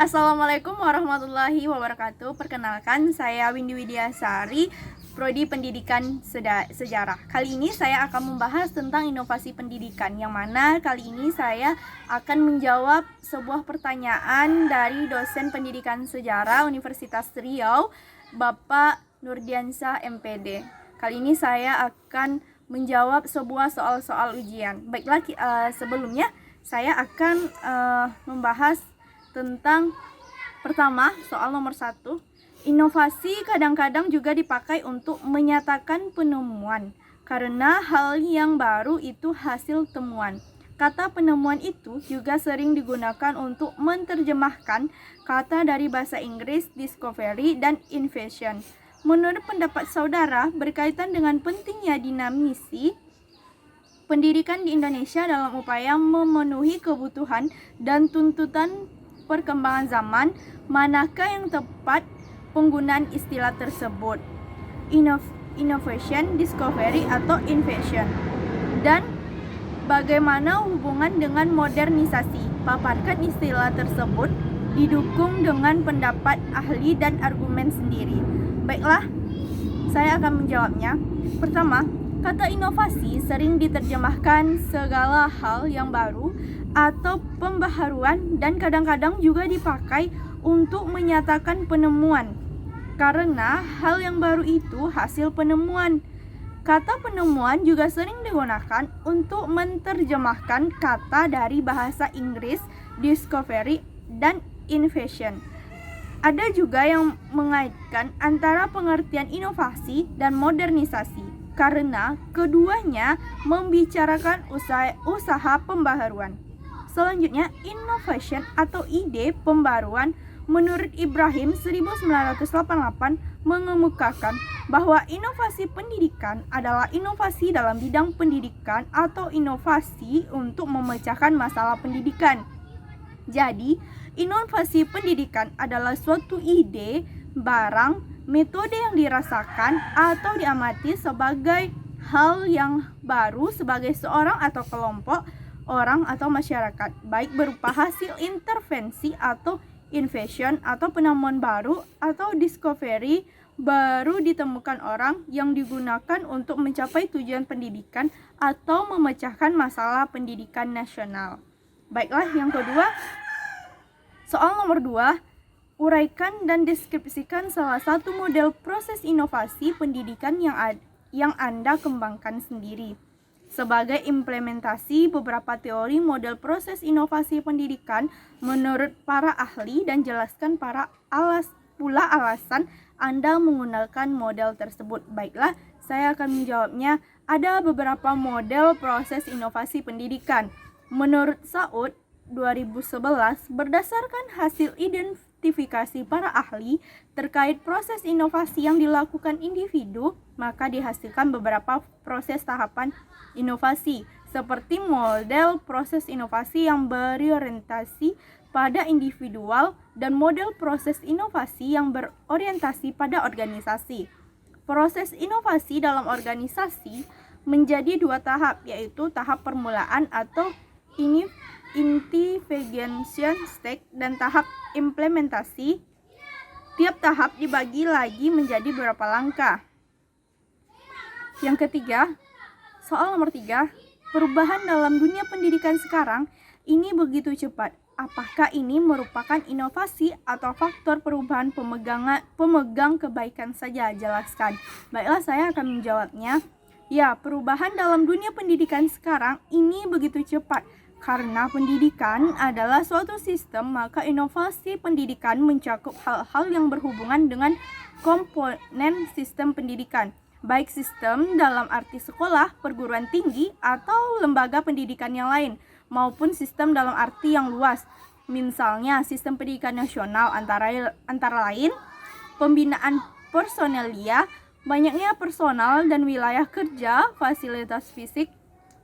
Assalamualaikum warahmatullahi wabarakatuh. Perkenalkan, saya Windy Widiasari, Prodi Pendidikan Sejarah. Kali ini saya akan membahas tentang inovasi pendidikan, yang mana kali ini saya akan menjawab sebuah pertanyaan dari dosen pendidikan sejarah Universitas Riau, Bapak Nurdiansyah MPD. Kali ini saya akan menjawab sebuah soal-soal ujian. Baiklah, sebelumnya saya akan membahas tentang pertama, soal nomor 1. Inovasi kadang-kadang juga dipakai untuk menyatakan penemuan, karena hal yang baru itu hasil temuan. Kata penemuan itu juga sering digunakan untuk menerjemahkan kata dari bahasa Inggris discovery dan invention. Menurut pendapat saudara, berkaitan dengan pentingnya dinamisi pendidikan di Indonesia dalam upaya memenuhi kebutuhan dan tuntutan perkembangan zaman, manakah yang tepat penggunaan istilah tersebut? Innovation, discovery, atau invention? Dan bagaimana hubungan dengan modernisasi? Paparkan istilah tersebut didukung dengan pendapat ahli dan argumen sendiri. Baiklah, saya akan menjawabnya. Pertama, kata inovasi sering diterjemahkan segala hal yang baru atau pembaharuan, dan kadang-kadang juga dipakai untuk menyatakan penemuan, karena hal yang baru itu hasil penemuan. Kata penemuan juga sering digunakan untuk menerjemahkan kata dari bahasa Inggris discovery dan invention. Ada juga yang mengaitkan antara pengertian inovasi dan modernisasi, karena keduanya membicarakan usaha pembaharuan. Selanjutnya, innovation atau ide pembaruan menurut Ibrahim 1988 mengemukakan bahwa inovasi pendidikan adalah inovasi dalam bidang pendidikan atau inovasi untuk memecahkan masalah pendidikan. Jadi, inovasi pendidikan adalah suatu ide, barang, metode yang dirasakan atau diamati sebagai hal yang baru sebagai seorang atau kelompok orang atau masyarakat, baik berupa hasil intervensi atau invention atau penemuan baru atau discovery baru ditemukan orang yang digunakan untuk mencapai tujuan pendidikan atau memecahkan masalah pendidikan nasional. Baiklah, yang kedua, soal nomor 2, uraikan dan deskripsikan salah satu model proses inovasi pendidikan yang Anda kembangkan sendiri. Sebagai implementasi beberapa teori model proses inovasi pendidikan menurut para ahli, dan jelaskan pula alasan Anda menggunakan model tersebut. Baiklah, saya akan menjawabnya. Ada beberapa model proses inovasi pendidikan. Menurut Saud 2011, berdasarkan hasil identifikasi para ahli terkait proses inovasi yang dilakukan individu, maka dihasilkan beberapa proses tahapan inovasi, seperti model proses inovasi yang berorientasi pada individual dan model proses inovasi yang berorientasi pada organisasi. Proses inovasi dalam organisasi menjadi 2 tahap, yaitu tahap permulaan atau initiation stage dan tahap implementasi. Tiap tahap dibagi lagi menjadi beberapa langkah. Yang ketiga, soal nomor 3, perubahan dalam dunia pendidikan sekarang ini begitu cepat. Apakah ini merupakan inovasi atau faktor perubahan pemegang kebaikan saja? Jelaskan. Baiklah, saya akan menjawabnya. Ya, perubahan dalam dunia pendidikan sekarang ini begitu cepat. Karena pendidikan adalah suatu sistem, maka inovasi pendidikan mencakup hal-hal yang berhubungan dengan komponen sistem pendidikan, baik sistem dalam arti sekolah, perguruan tinggi, atau lembaga pendidikan yang lain, maupun sistem dalam arti yang luas. Misalnya, sistem pendidikan nasional antara lain pembinaan personelia, banyaknya personal dan wilayah kerja, fasilitas fisik,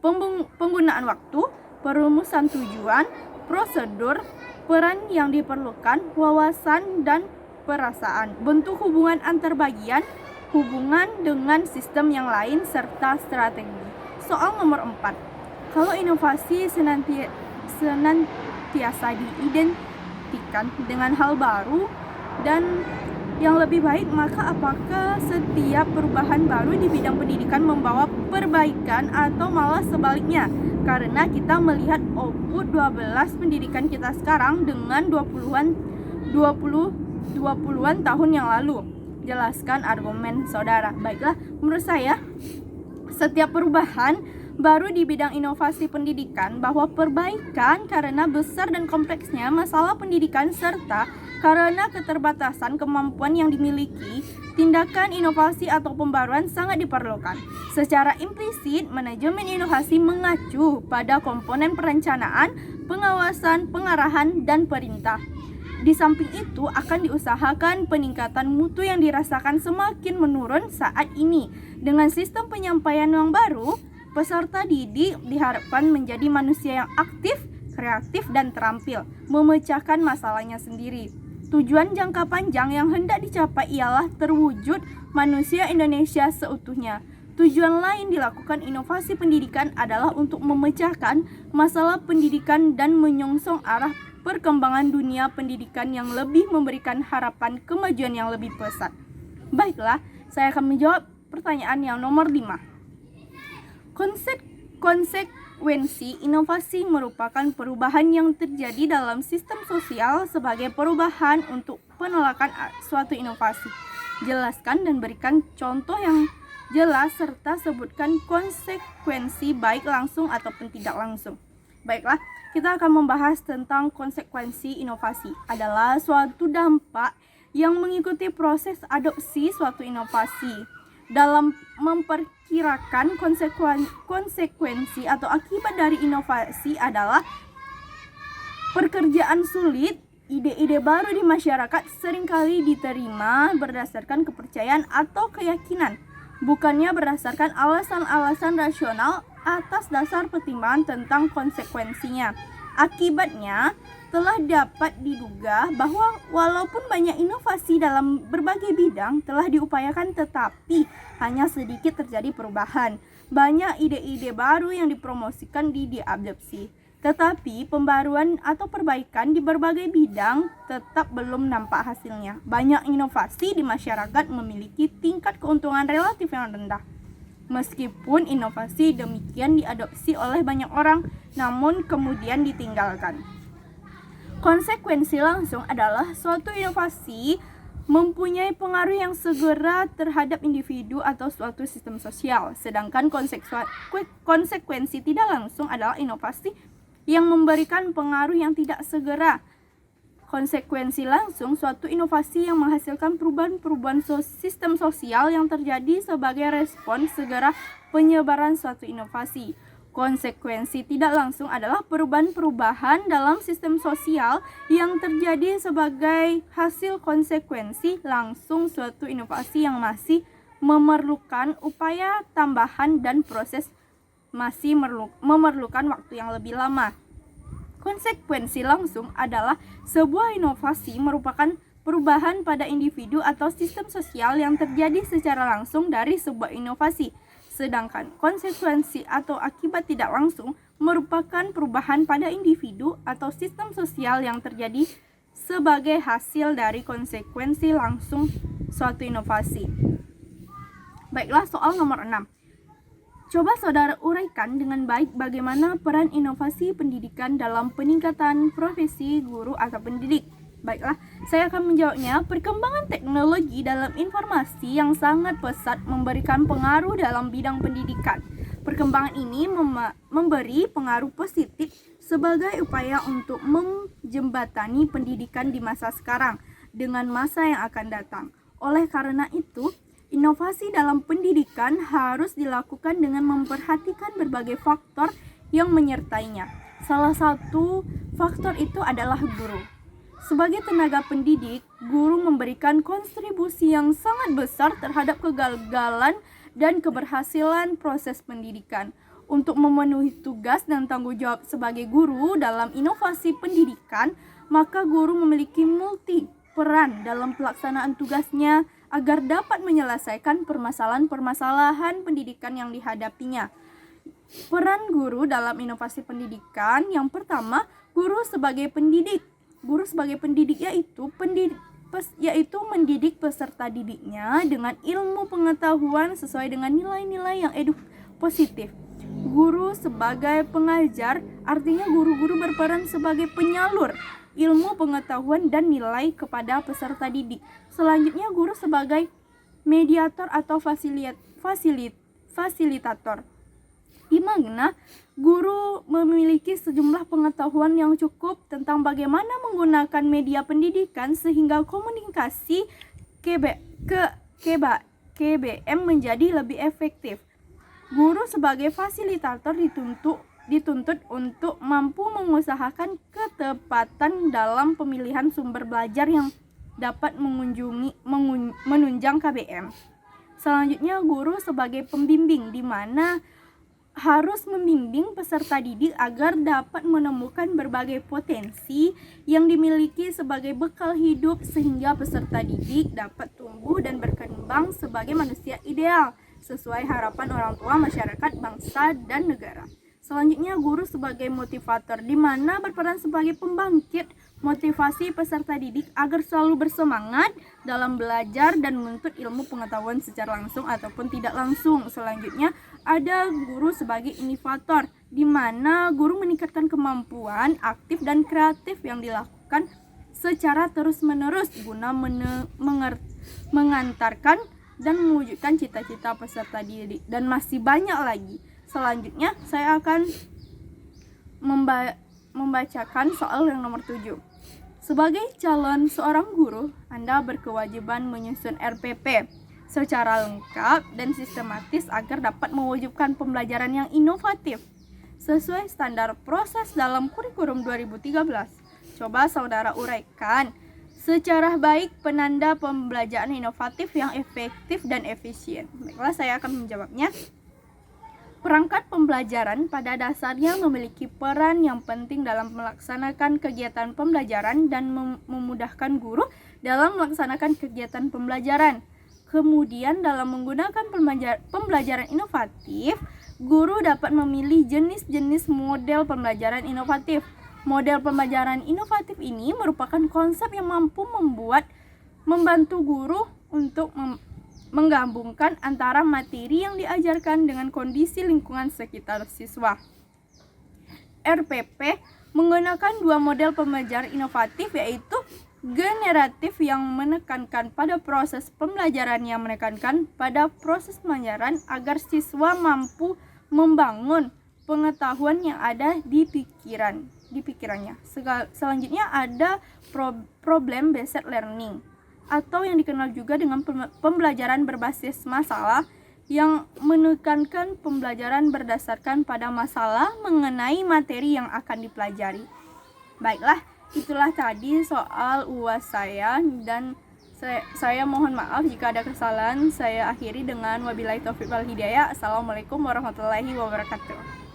penggunaan waktu, perumusan tujuan, prosedur, peran yang diperlukan, wawasan dan perasaan, bentuk hubungan antar bagian, hubungan dengan sistem yang lain, serta strategi. Soal nomor 4. Kalau inovasi senantiasa dibuktikan dengan hal baru dan yang lebih baik, maka apakah setiap perubahan baru di bidang pendidikan membawa perbaikan atau malah sebaliknya? Karena kita melihat output 12 pendidikan kita sekarang dengan 20-an tahun yang lalu. Jelaskan argumen saudara. Baiklah, menurut saya setiap perubahan baru di bidang inovasi pendidikan bahwa perbaikan karena besar dan kompleksnya masalah pendidikan serta karena keterbatasan kemampuan yang dimiliki, tindakan inovasi atau pembaruan sangat diperlukan. Secara implisit, manajemen inovasi mengacu pada komponen perencanaan, pengawasan, pengarahan, dan perintah. Di samping itu, akan diusahakan peningkatan mutu yang dirasakan semakin menurun saat ini. Dengan sistem penyampaian yang baru, peserta didik diharapkan menjadi manusia yang aktif, kreatif, dan terampil memecahkan masalahnya sendiri. Tujuan jangka panjang yang hendak dicapai ialah terwujud manusia Indonesia seutuhnya. Tujuan lain dilakukan inovasi pendidikan adalah untuk memecahkan masalah pendidikan dan menyongsong arah perkembangan dunia pendidikan yang lebih memberikan harapan kemajuan yang lebih pesat. Baiklah, saya akan menjawab pertanyaan yang nomor 5. Konsekuensi inovasi merupakan perubahan yang terjadi dalam sistem sosial sebagai perubahan untuk penolakan suatu inovasi. Jelaskan dan berikan contoh yang jelas serta sebutkan konsekuensi baik langsung ataupun tidak langsung. Baiklah, kita akan membahas tentang konsekuensi inovasi. Adalah suatu dampak yang mengikuti proses adopsi suatu inovasi. Dalam memperkirakan konsekuensi atau akibat dari inovasi adalah pekerjaan sulit. Ide-ide baru di masyarakat seringkali diterima berdasarkan kepercayaan atau keyakinan, bukannya berdasarkan alasan-alasan rasional atas dasar pertimbangan tentang konsekuensinya. Akibatnya, telah dapat diduga bahwa walaupun banyak inovasi dalam berbagai bidang telah diupayakan, tetapi hanya sedikit terjadi perubahan. Banyak ide-ide baru yang dipromosikan diadopsi, tetapi pembaruan atau perbaikan di berbagai bidang tetap belum nampak hasilnya. Banyak inovasi di masyarakat memiliki tingkat keuntungan relatif yang rendah. Meskipun inovasi demikian diadopsi oleh banyak orang, namun kemudian ditinggalkan. Konsekuensi langsung adalah suatu inovasi mempunyai pengaruh yang segera terhadap individu atau suatu sistem sosial. Sedangkan konsekuensi tidak langsung adalah inovasi yang memberikan pengaruh yang tidak segera. Konsekuensi langsung suatu inovasi yang menghasilkan perubahan sistem sosial yang terjadi sebagai respon segera penyebaran suatu inovasi. Konsekuensi tidak langsung adalah perubahan dalam sistem sosial yang terjadi sebagai hasil konsekuensi langsung suatu inovasi yang masih memerlukan upaya tambahan dan proses masih memerlukan waktu yang lebih lama. Konsekuensi langsung adalah sebuah inovasi merupakan perubahan pada individu atau sistem sosial yang terjadi secara langsung dari sebuah inovasi. Sedangkan konsekuensi atau akibat tidak langsung merupakan perubahan pada individu atau sistem sosial yang terjadi sebagai hasil dari konsekuensi langsung suatu inovasi. Baiklah, soal nomor 6. Coba saudara uraikan dengan baik bagaimana peran inovasi pendidikan dalam peningkatan profesi guru atau pendidik. Baiklah, saya akan menjawabnya. Perkembangan teknologi dalam informasi yang sangat pesat memberikan pengaruh dalam bidang pendidikan. Perkembangan ini memberi pengaruh positif sebagai upaya untuk menjembatani pendidikan di masa sekarang dengan masa yang akan datang. Oleh karena itu, inovasi dalam pendidikan harus dilakukan dengan memperhatikan berbagai faktor yang menyertainya. Salah satu faktor itu adalah guru. Sebagai tenaga pendidik, guru memberikan kontribusi yang sangat besar terhadap kegagalan dan keberhasilan proses pendidikan. Untuk memenuhi tugas dan tanggung jawab sebagai guru dalam inovasi pendidikan, maka guru memiliki multi peran dalam pelaksanaan tugasnya agar dapat menyelesaikan permasalahan-permasalahan pendidikan yang dihadapinya. Peran guru dalam inovasi pendidikan, yang pertama, guru sebagai pendidik. Guru sebagai pendidik yaitu mendidik peserta didiknya dengan ilmu pengetahuan sesuai dengan nilai-nilai yang positif. Guru sebagai pengajar artinya guru-guru berperan sebagai penyalur ilmu pengetahuan dan nilai kepada peserta didik. Selanjutnya guru sebagai mediator atau fasilitator, di mana guru memiliki sejumlah pengetahuan yang cukup tentang bagaimana menggunakan media pendidikan sehingga komunikasi KBM menjadi lebih efektif. Guru sebagai fasilitator dituntut untuk mampu mengusahakan ketepatan dalam pemilihan sumber belajar yang dapat menunjang KBM. Selanjutnya guru sebagai pembimbing, di mana harus membimbing peserta didik agar dapat menemukan berbagai potensi yang dimiliki sebagai bekal hidup sehingga peserta didik dapat tumbuh dan berkembang sebagai manusia ideal sesuai harapan orang tua, masyarakat, bangsa, dan negara. Selanjutnya guru sebagai motivator, di mana berperan sebagai pembangkit motivasi peserta didik agar selalu bersemangat dalam belajar dan menuntut ilmu pengetahuan secara langsung ataupun tidak langsung. Selanjutnya ada guru sebagai inovator, di mana guru meningkatkan kemampuan aktif dan kreatif yang dilakukan secara terus-menerus guna mengantarkan dan mewujudkan cita-cita peserta didik, dan masih banyak lagi. Selanjutnya saya akan membacakan soal yang nomor 7. Sebagai calon seorang guru, Anda berkewajiban menyusun RPP secara lengkap dan sistematis agar dapat mewujudkan pembelajaran yang inovatif sesuai standar proses dalam kurikulum 2013. Coba saudara uraikan secara baik penanda pembelajaran inovatif yang efektif dan efisien. Baiklah, saya akan menjawabnya. Perangkat pembelajaran pada dasarnya memiliki peran yang penting dalam melaksanakan kegiatan pembelajaran dan memudahkan guru dalam melaksanakan kegiatan pembelajaran. Kemudian dalam menggunakan pembelajaran inovatif, guru dapat memilih jenis-jenis model pembelajaran inovatif. Model pembelajaran inovatif ini merupakan konsep yang mampu membantu guru untuk menggabungkan antara materi yang diajarkan dengan kondisi lingkungan sekitar siswa. RPP menggunakan dua model pembelajaran inovatif, yaitu generatif yang menekankan pada proses pembelajaran yang menekankan pada proses pembelajaran agar siswa mampu membangun pengetahuan yang ada di pikirannya. Selanjutnya ada problem based learning, atau yang dikenal juga dengan pembelajaran berbasis masalah, yang menekankan pembelajaran berdasarkan pada masalah mengenai materi yang akan dipelajari. Baiklah, itulah tadi soal UAS saya, dan saya mohon maaf jika ada kesalahan. Saya akhiri dengan wabillahi taufiq wal hidayah. Assalamualaikum warahmatullahi wabarakatuh.